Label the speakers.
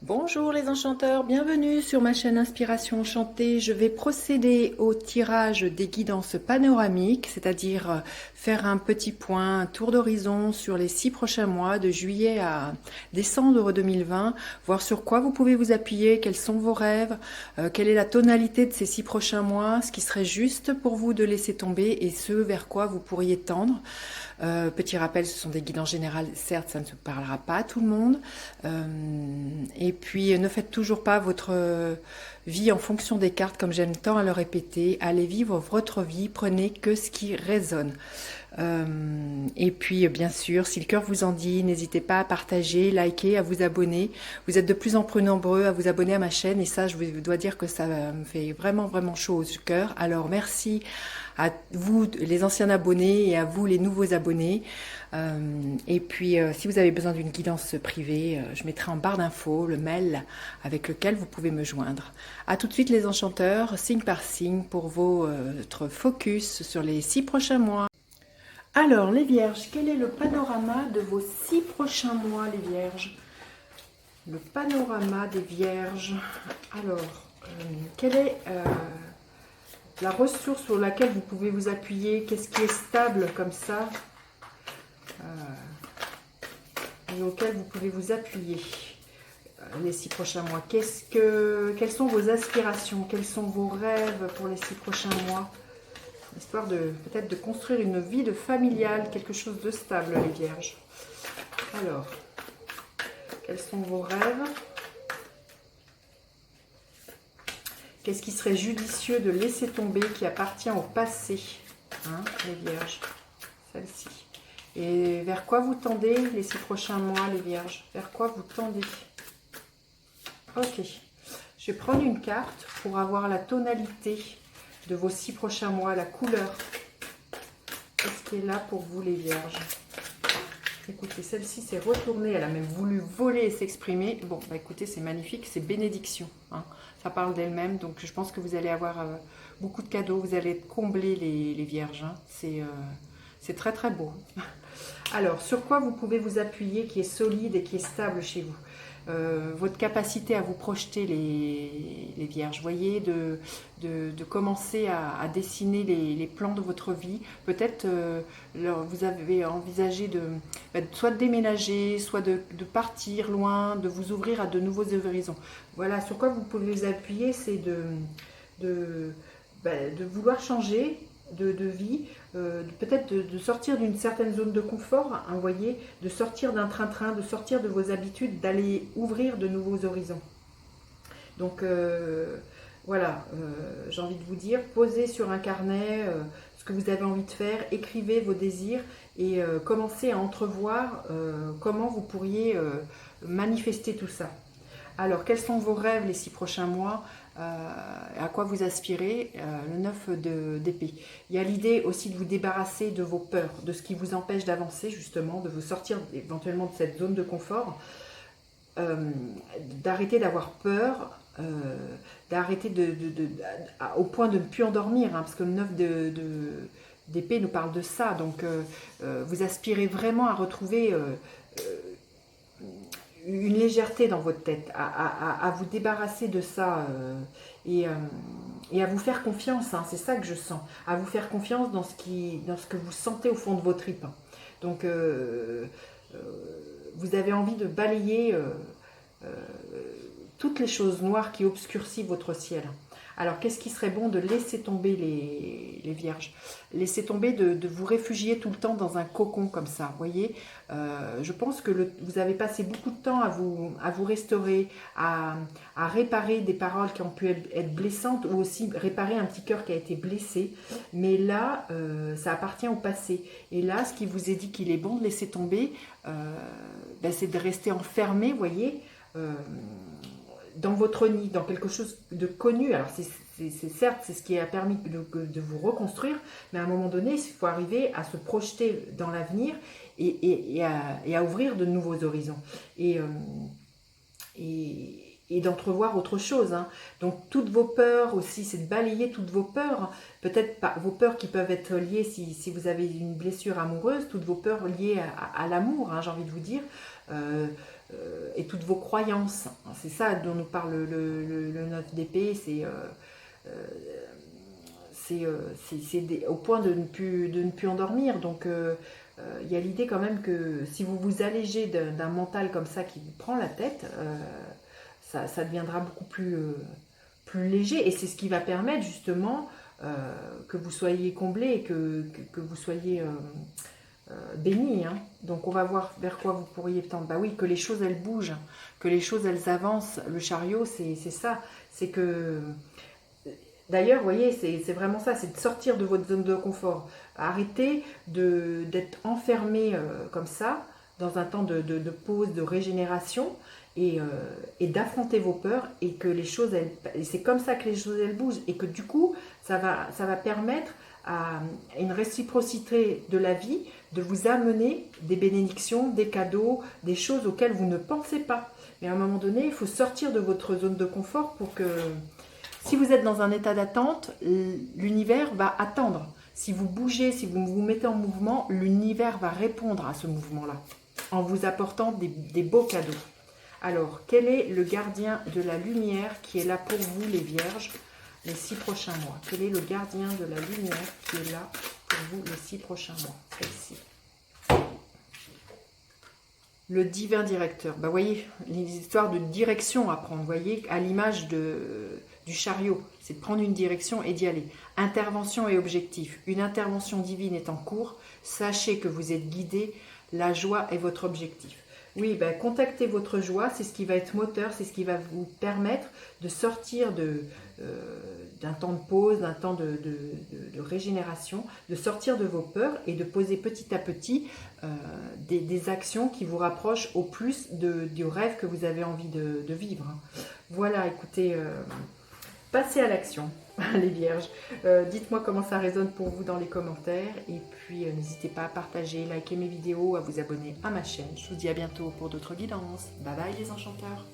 Speaker 1: Bonjour les enchanteurs, bienvenue sur ma chaîne Inspiration Enchantée. Je vais procéder au tirage des guidances panoramiques, c'est-à-dire faire un petit point, un tour d'horizon sur les 6 prochains mois, de juillet à décembre 2020, voir sur quoi vous pouvez vous appuyer, quels sont vos rêves, quelle est la tonalité de ces 6 prochains mois, ce qui serait juste pour vous de laisser tomber et ce vers quoi vous pourriez tendre. Petit rappel, ce sont des guidances générales, certes ça ne se parlera pas à tout le monde. Et puis ne faites toujours pas votre vie en fonction des cartes, comme j'aime tant à le répéter. Allez vivre votre vie, prenez que ce qui résonne. Et puis bien sûr, si le cœur vous en dit, n'hésitez pas à partager, liker, à vous abonner. Vous êtes de plus en plus nombreux à vous abonner à ma chaîne et ça, je vous dois dire que ça me fait vraiment vraiment chaud au cœur. Alors merci à vous les anciens abonnés et à vous les nouveaux abonnés. Et puis si vous avez besoin d'une guidance privée, je mettrai en barre d'infos le mail avec lequel vous pouvez me joindre. A tout de suite les enchanteurs, signe par signe pour votre focus sur les 6 prochains mois. Alors, les Vierges, quel est le panorama de vos 6 prochains mois, les Vierges? Le panorama des Vierges. Alors, quelle est la ressource sur laquelle vous pouvez vous appuyer? Qu'est-ce qui est stable comme ça et auquel vous pouvez vous appuyer les 6 prochains mois? Quelles sont vos aspirations? Quels sont vos rêves pour les 6 prochains mois? Histoire de peut-être de construire une vie de familiale, quelque chose de stable, les Vierges. Alors, quels sont vos rêves? Qu'est-ce qui serait judicieux de laisser tomber, qui appartient au passé, hein, les Vierges? Celle-ci. Et vers quoi vous tendez les 6 prochains mois, les Vierges? Vers quoi vous tendez? Ok. Je vais prendre une carte pour avoir la tonalité de vos 6 prochains mois, la couleur. Qu'est-ce qui est là pour vous, les Vierges? Écoutez, celle-ci s'est retournée, elle a même voulu voler et s'exprimer. Bon, bah écoutez, c'est magnifique, c'est bénédiction, hein. Ça parle d'elle-même, donc je pense que vous allez avoir beaucoup de cadeaux, vous allez être comblés, les Vierges, hein. C'est très très beau. Alors, sur quoi vous pouvez vous appuyer qui est solide et qui est stable chez vous? Votre capacité à vous projeter, les Vierges, voyez, de commencer à dessiner les plans de votre vie. Peut-être vous avez envisagé soit de déménager, soit de partir loin, de vous ouvrir à de nouveaux horizons. Voilà, sur quoi vous pouvez vous appuyer, c'est de, de vouloir changer de vie, peut-être de sortir d'une certaine zone de confort, hein, vous voyez, de sortir d'un train-train, de sortir de vos habitudes, d'aller ouvrir de nouveaux horizons. Donc voilà, j'ai envie de vous dire, posez sur un carnet ce que vous avez envie de faire, écrivez vos désirs et commencez à entrevoir comment vous pourriez manifester tout ça. Alors, quels sont vos rêves les 6 prochains mois? À quoi vous aspirez? Le 9 d'épée. Il y a l'idée aussi de vous débarrasser de vos peurs, de ce qui vous empêche d'avancer justement, de vous sortir éventuellement de cette zone de confort, d'arrêter d'avoir peur, d'arrêter au point de ne plus endormir, hein, parce que le 9 d'épée nous parle de ça. Donc, vous aspirez vraiment à retrouver une légèreté dans votre tête, à vous débarrasser de ça et à vous faire confiance, hein, c'est ça que je sens, à vous faire confiance dans ce que vous sentez au fond de vos tripes. Donc vous avez envie de balayer toutes les choses noires qui obscurcissent votre ciel. Alors, qu'est-ce qui serait bon de laisser tomber les Vierges? Laisser tomber de vous réfugier tout le temps dans un cocon comme ça, vous voyez. Je pense que vous avez passé beaucoup de temps à vous restaurer, à réparer des paroles qui ont pu être blessantes ou aussi réparer un petit cœur qui a été blessé. Mais là, ça appartient au passé. Et là, ce qui vous est dit qu'il est bon de laisser tomber, c'est de rester enfermé, vous voyez, dans votre nid, dans quelque chose de connu. Alors certes, c'est ce qui a permis de vous reconstruire, mais à un moment donné, il faut arriver à se projeter dans l'avenir et à ouvrir de nouveaux horizons et d'entrevoir autre chose, hein. Donc toutes vos peurs aussi, c'est de balayer toutes vos peurs, peut-être pas vos peurs qui peuvent être liées si vous avez une blessure amoureuse, toutes vos peurs liées à l'amour, hein, j'ai envie de vous dire. et toutes vos croyances. C'est ça dont nous parle le 9 d'épée, c'est au point de ne plus endormir. Donc il y a l'idée quand même que si vous vous allégez d'un mental comme ça qui vous prend la tête, ça deviendra beaucoup plus léger. Et c'est ce qui va permettre justement que vous soyez comblé et que vous soyez béni. Hein. Donc on va voir vers quoi vous pourriez tendre. Bah oui, que les choses elles bougent, que les choses elles avancent. Le chariot, c'est ça. C'est que... D'ailleurs, vous voyez, c'est vraiment ça, c'est de sortir de votre zone de confort. Arrêtez d'être enfermé comme ça, dans un temps de pause, de régénération, et d'affronter vos peurs, et que les choses, c'est comme ça que les choses, elles bougent, et que du coup, ça va permettre à une réciprocité de la vie, de vous amener des bénédictions, des cadeaux, des choses auxquelles vous ne pensez pas. Mais à un moment donné, il faut sortir de votre zone de confort pour que... Si vous êtes dans un état d'attente, l'univers va attendre. Si vous bougez, si vous vous mettez en mouvement, l'univers va répondre à ce mouvement-là, en vous apportant des beaux cadeaux. Alors, quel est le gardien de la lumière qui est là pour vous, les vierges, les 6 prochains mois? Quel est le gardien de la lumière qui est là pour vous, les 6 prochains mois? Celle-ci. Le divin directeur. Bah, voyez, les histoires de direction à prendre, voyez, à l'image du chariot, c'est de prendre une direction et d'y aller. Intervention et objectif. Une intervention divine est en cours. Sachez que vous êtes guidé. La joie est votre objectif. Oui, ben, contactez votre joie, c'est ce qui va être moteur, c'est ce qui va vous permettre de sortir d'un temps de pause, d'un temps de régénération, de sortir de vos peurs et de poser petit à petit des actions qui vous rapprochent au plus du rêve que vous avez envie de vivre. Voilà, écoutez, passez à l'action, les vierges. Dites-moi comment ça résonne pour vous dans les commentaires. Et puis, n'hésitez pas à partager, liker mes vidéos, à vous abonner à ma chaîne. Je vous dis à bientôt pour d'autres guidances. Bye bye les enchanteurs.